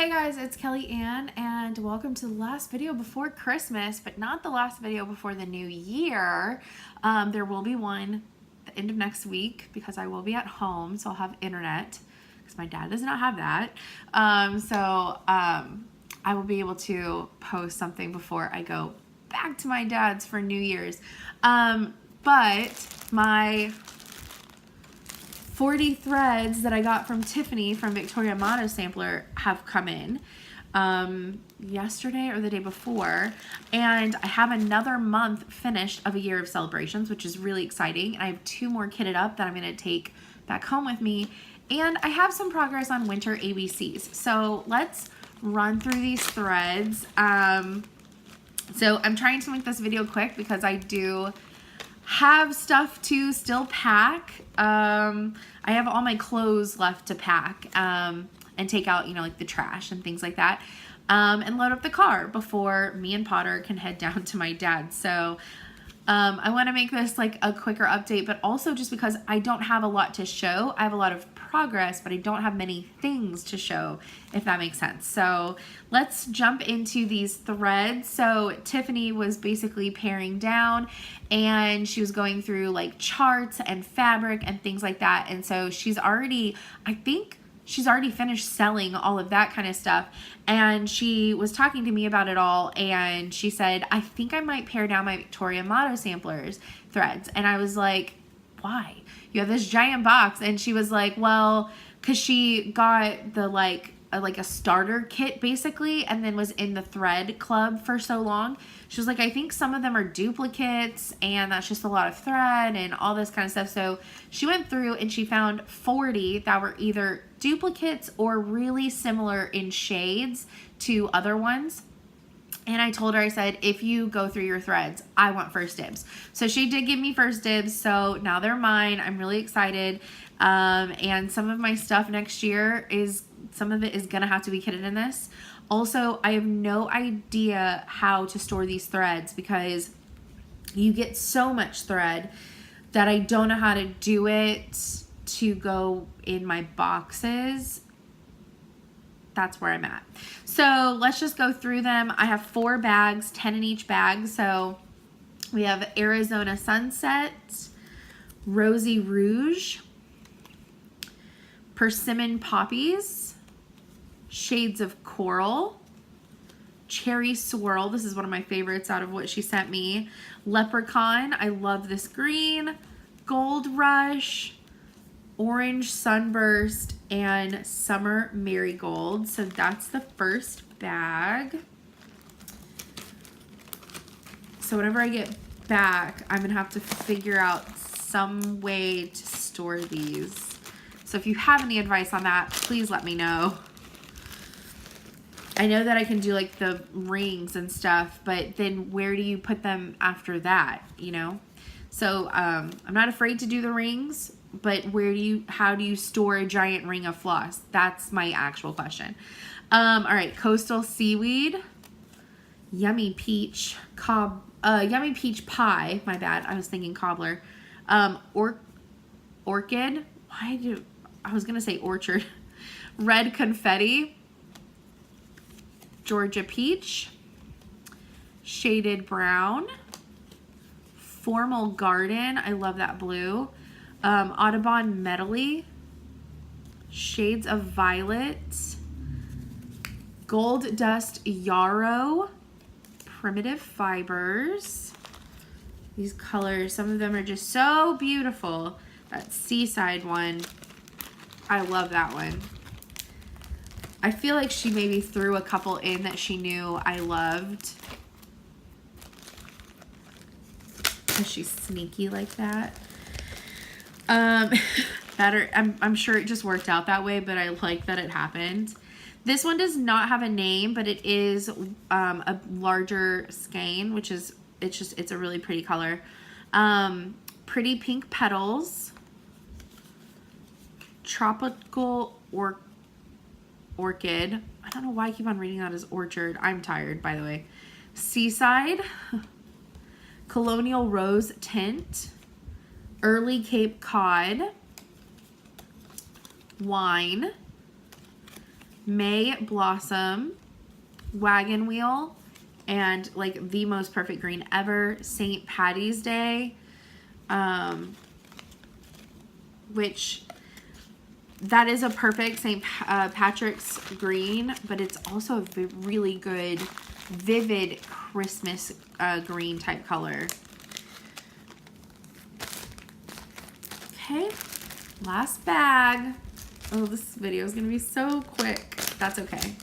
Hey guys, it's Kelly Ann, and welcome to the last video before Christmas, but not the last video before the new year. There will be one at the end of next week because I will be at home, so I'll have internet because my dad does not have that. I will be able to post something before I go back to my dad's for New Year's. But my 40 threads that I got from Tiffany from Victoria Motto Sampler have come in yesterday or the day before, and I have another month finished of a year of celebrations, which is really exciting. I have 2 more kitted up that I'm going to take back home with me, and I have some progress on winter ABCs. So let's run through these threads. So I'm trying to make this video quick because I do have stuff to still pack. I have all my clothes left to pack and take out, like the trash and things like that, and load up the car before me and Potter can head down to my dad's. So I want to make this like a quicker update, but also just because I don't have a lot to show. I have a lot of progress, but I don't have many things to show, if that makes sense. So let's jump into these threads. So Tiffany was basically paring down, and she was going through like charts and fabric and things like that. And so she's already, I think she's already finished selling all of that kind of stuff. And she was talking to me about it all, and she said, I think I might pare down my Victoria Motto Samplers threads. And I was like, why? You have this giant box. And she was like, well, because she got the like a starter kit basically, and then was in the thread club for so long. She was like, I think some of them are duplicates, and that's just a lot of thread and all this kind of stuff. So she went through and she found 40 that were either duplicates or really similar in shades to other ones. And I told her, I said, if you go through your threads, I want first dibs. So she did give me first dibs, so now they're mine. I'm really excited. And some of my stuff next year some of it is gonna have to be kitted in this. Also, I have no idea how to store these threads because you get so much thread that I don't know how to do it to go in my boxes. That's where I'm at. So let's just go through them. I have 4 bags, 10 in each bag. So we have Arizona Sunset, Rosy Rouge, Persimmon Poppies, Shades of Coral, Cherry Swirl. This is one of my favorites out of what she sent me. Leprechaun. I love this green. Gold Rush, Orange Sunburst, and Summer Marigold. So that's the first bag. So whenever I get back, I'm gonna have to figure out some way to store these. So if you have any advice on that, please let me know. I know that I can do like the rings and stuff, but then where do you put them after that, So I'm not afraid to do the rings, but how do you store a giant ring of floss? That's my actual question. All right, Coastal Seaweed, Yummy Peach Yummy Peach Pie. My bad, I was thinking cobbler. Orchid. I was gonna say orchard. Red Confetti, Georgia Peach, Shaded Brown, Formal Garden. I love that blue. Audubon Medley, Shades of Violet, Gold Dust Yarrow, Primitive Fibers. These colors, some of them are just so beautiful. That Seaside one, I love that one. I feel like she maybe threw a couple in that she knew I loved, because she's sneaky like that. I'm sure it just worked out that way, but I like that it happened. This one does not have a name, but it is a larger skein, which is it's a really pretty color. Pretty Pink Petals, Tropical Orchid. I don't know why I keep on reading that as orchard. I'm tired, by the way. Seaside, Colonial Rose Tint, Early Cape Cod, Wine, May Blossom, Wagon Wheel, and like the most perfect green ever, St. Patty's Day, which that is a perfect St. Patrick's green, but it's also a really good, vivid Christmas green type color. Okay, last bag. Oh, this video is going to be so quick. That's okay.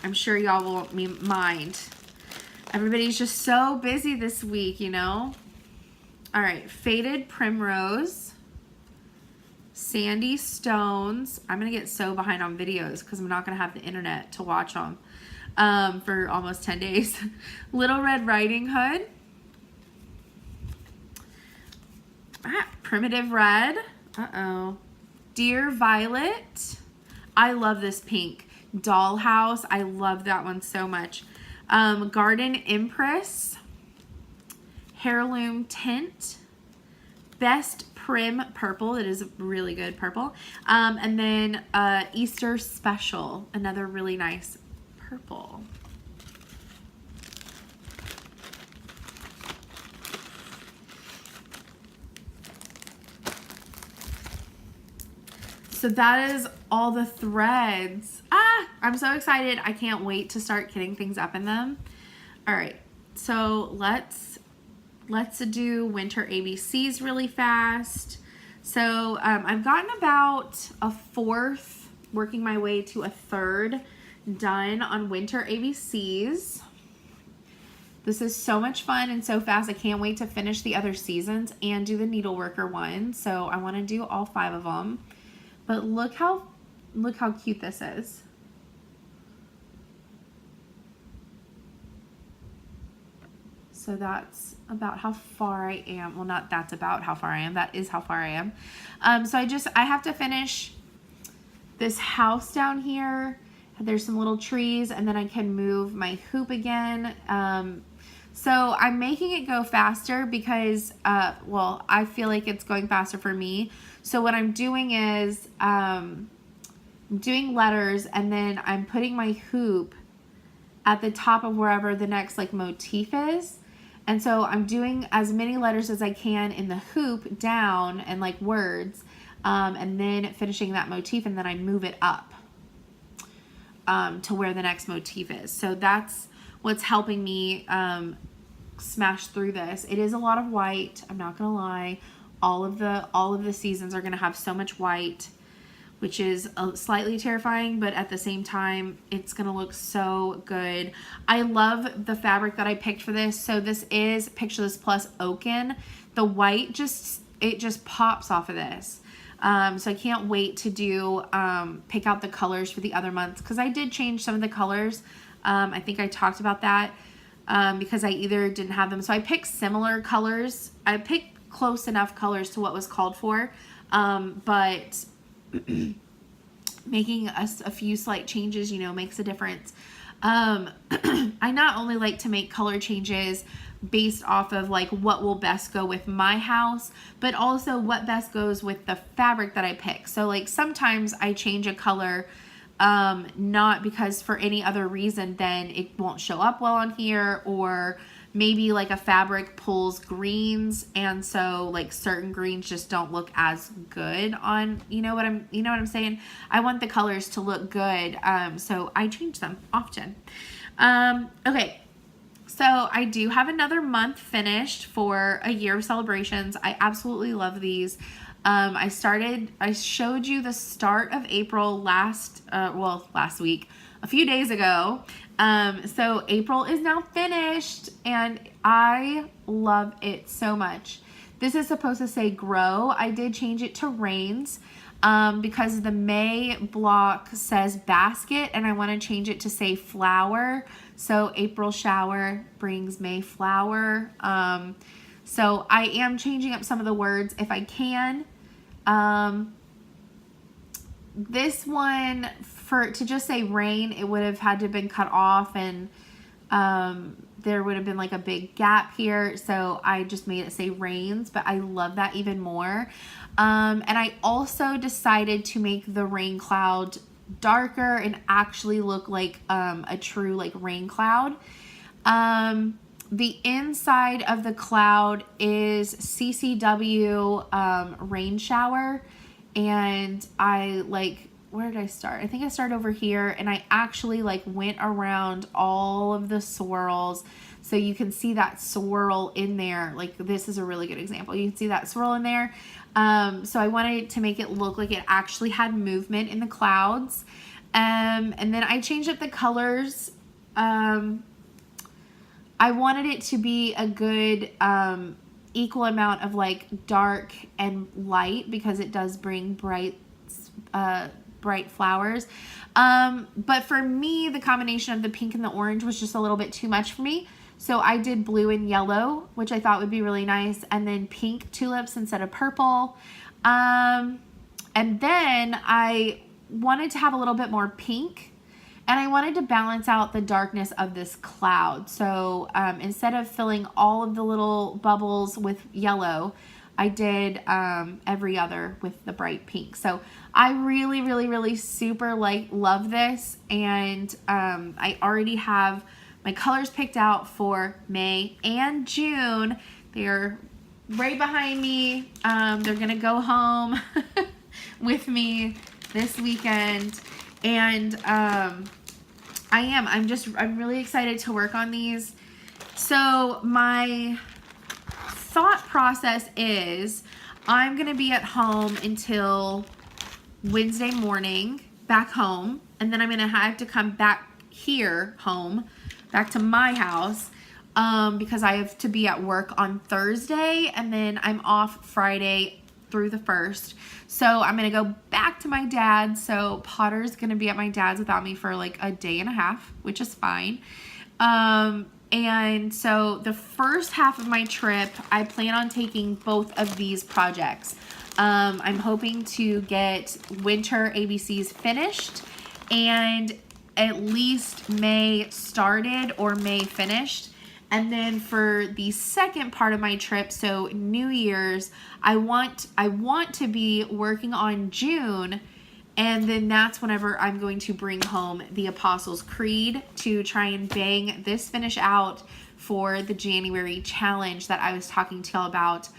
I'm sure y'all won't mind. Everybody's just so busy this week, you know? All right, Faded Primrose, Sandy Stones. I'm going to get so behind on videos because I'm not going to have the internet to watch them for almost 10 days. Little Red Riding Hood. Primitive Red. Uh-oh. Dear Violet. I love this pink. Dollhouse. I love that one so much. Garden Empress. Heirloom Tint. Best Prim Purple. It is a really good purple. And then Easter Special. Another really nice purple. So that is all the threads. I'm so excited. I can't wait to start getting things up in them. All right, so let's do winter ABCs really fast. So I've gotten about a fourth, working my way to a third done on winter ABCs. This is so much fun and so fast. I can't wait to finish the other seasons and do the needleworker one. So I want to do all 5 of them. But look how cute this is. So that's about how far I am. Well, not that's about how far I am. That is how far I am. So I have to finish this house down here. There's some little trees, and then I can move my hoop again. So I'm making it go faster because, well, I feel like it's going faster for me. So what I'm doing is I'm doing letters, and then I'm putting my hoop at the top of wherever the next like motif is. And so I'm doing as many letters as I can in the hoop down and like words, and then finishing that motif, and then I move it up to where the next motif is. So that's what's helping me smash through this. It is a lot of white. I'm not gonna lie. All of the seasons are gonna have so much white, which is slightly terrifying, but at the same time, it's gonna look so good. I love the fabric that I picked for this. So this is Picture This Plus Oaken. The white just pops off of this. So I can't wait to do pick out the colors for the other months, because I did change some of the colors. I think I talked about that because I either didn't have them. So I picked similar colors. I picked close enough colors to what was called for, but making a few slight changes, you know, makes a difference. I not only like to make color changes based off of like what will best go with my house, but also what best goes with the fabric that I pick. So like sometimes I change a color not because for any other reason than it won't show up well on here, or maybe like a fabric pulls greens, and so like certain greens just don't look as good on, you know what I'm saying? I want the colors to look good, so I change them often. Okay, so I do have another month finished for a year of celebrations. I absolutely love these. I showed you the start of April last week, a few days ago. So April is now finished, and I love it so much. This is supposed to say grow. I did change it to rains because the May block says basket, and I want to change it to say flower. So April shower brings May flower. So I am changing up some of the words if I can. This one, to just say rain, it would have had to have been cut off, and there would have been like a big gap here, so I just made it say rains, but I love that even more. And I also decided to make the rain cloud darker and actually look like a true like rain cloud. The inside of the cloud is CCW rain shower, and I like, where did I start? I think I started over here, and I actually like went around all of the swirls, so you can see that swirl in there. Like, this is a really good example. You can see that swirl in there. So I wanted to make it look like it actually had movement in the clouds. And then I changed up the colors. I wanted it to be a good equal amount of like dark and light, because it does bring bright flowers. But for me, the combination of the pink and the orange was just a little bit too much for me. So I did blue and yellow, which I thought would be really nice, and then pink tulips instead of purple. And then I wanted to have a little bit more pink, and I wanted to balance out the darkness of this cloud. So instead of filling all of the little bubbles with yellow, I did every other with the bright pink. So I really, really, really super love this. And I already have my colors picked out for May and June. They're right behind me. They're gonna go home with me this weekend. And I'm really excited to work on these. So my thought process is I'm gonna be at home until Wednesday morning, back home, and then I'm gonna have to come back here home, back to my house, because I have to be at work on Thursday, and then I'm off Friday through the 1st. So I'm gonna go back to my dad's. So Potter's gonna be at my dad's without me for like a day and a half, which is fine. And so the first half of my trip, I plan on taking both of these projects. I'm hoping to get winter ABCs finished and at least May started or May finished. And then for the second part of my trip, so New Year's, I want to be working on June, and then that's whenever I'm going to bring home the Apostles' Creed to try and bang this finish out for the January challenge that I was talking to y'all about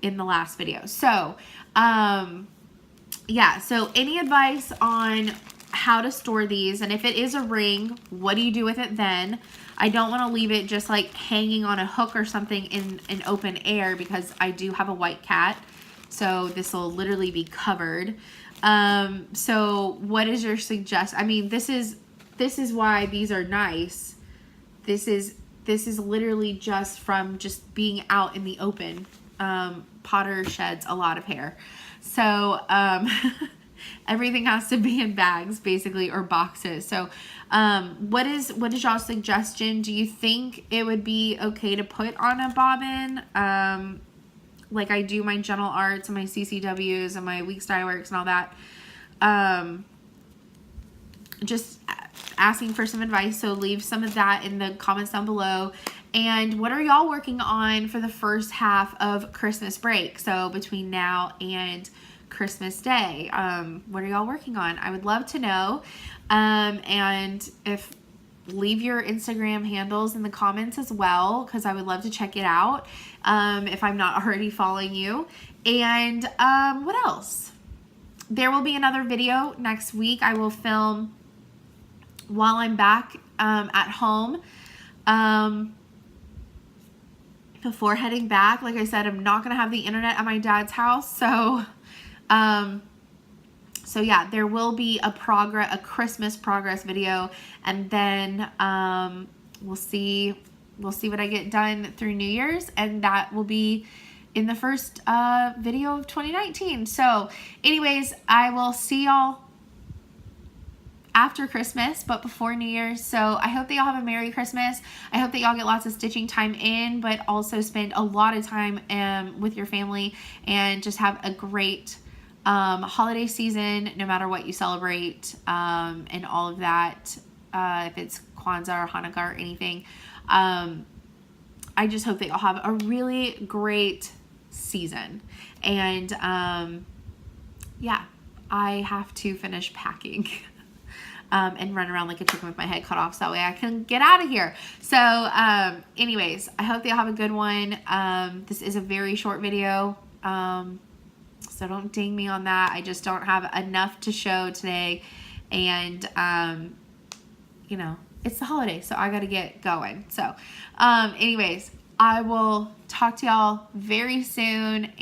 in the last video. So, yeah, so any advice on how to store these, and if it is a ring, what do you do with it then? I don't want to leave it just like hanging on a hook or something in an open air, because I do have a white cat, so this will literally be covered. So what is your suggestion? I mean, this is why these are nice. This is literally just from just being out in the open. Potter sheds a lot of hair, so everything has to be in bags basically, or boxes. So what is y'all's suggestion? Do you think it would be okay to put on a bobbin, like I do my Gentle Arts and my CCWs and my Weeks Dye Works and all that? Just asking for some advice, so leave some of that in the comments down below. And what are y'all working on for the first half of Christmas break? So between now and Christmas Day, what are y'all working on? I would love to know. And if leave your Instagram handles in the comments as well, because I would love to check it out if I'm not already following you. And what else? There will be another video next week. I will film while I'm back at home. Before heading back, like I said, I'm not gonna have the internet at my dad's house, so yeah, there will be a Christmas progress video, and then we'll see what I get done through New Year's, and that will be in the first video of 2019. So anyways, I will see y'all after Christmas, but before New Year's. So I hope that y'all have a Merry Christmas. I hope that y'all get lots of stitching time in, but also spend a lot of time with your family, and just have a great holiday season, no matter what you celebrate, and all of that, if it's Kwanzaa or Hanukkah or anything. I just hope that y'all have a really great season. And yeah, I have to finish packing. and run around like a chicken with my head cut off so that way I can get out of here. So anyways, I hope they all have a good one. This is a very short video, so don't ding me on that. I just don't have enough to show today, and you know, it's the holiday, so I got to get going. So anyways, I will talk to y'all very soon.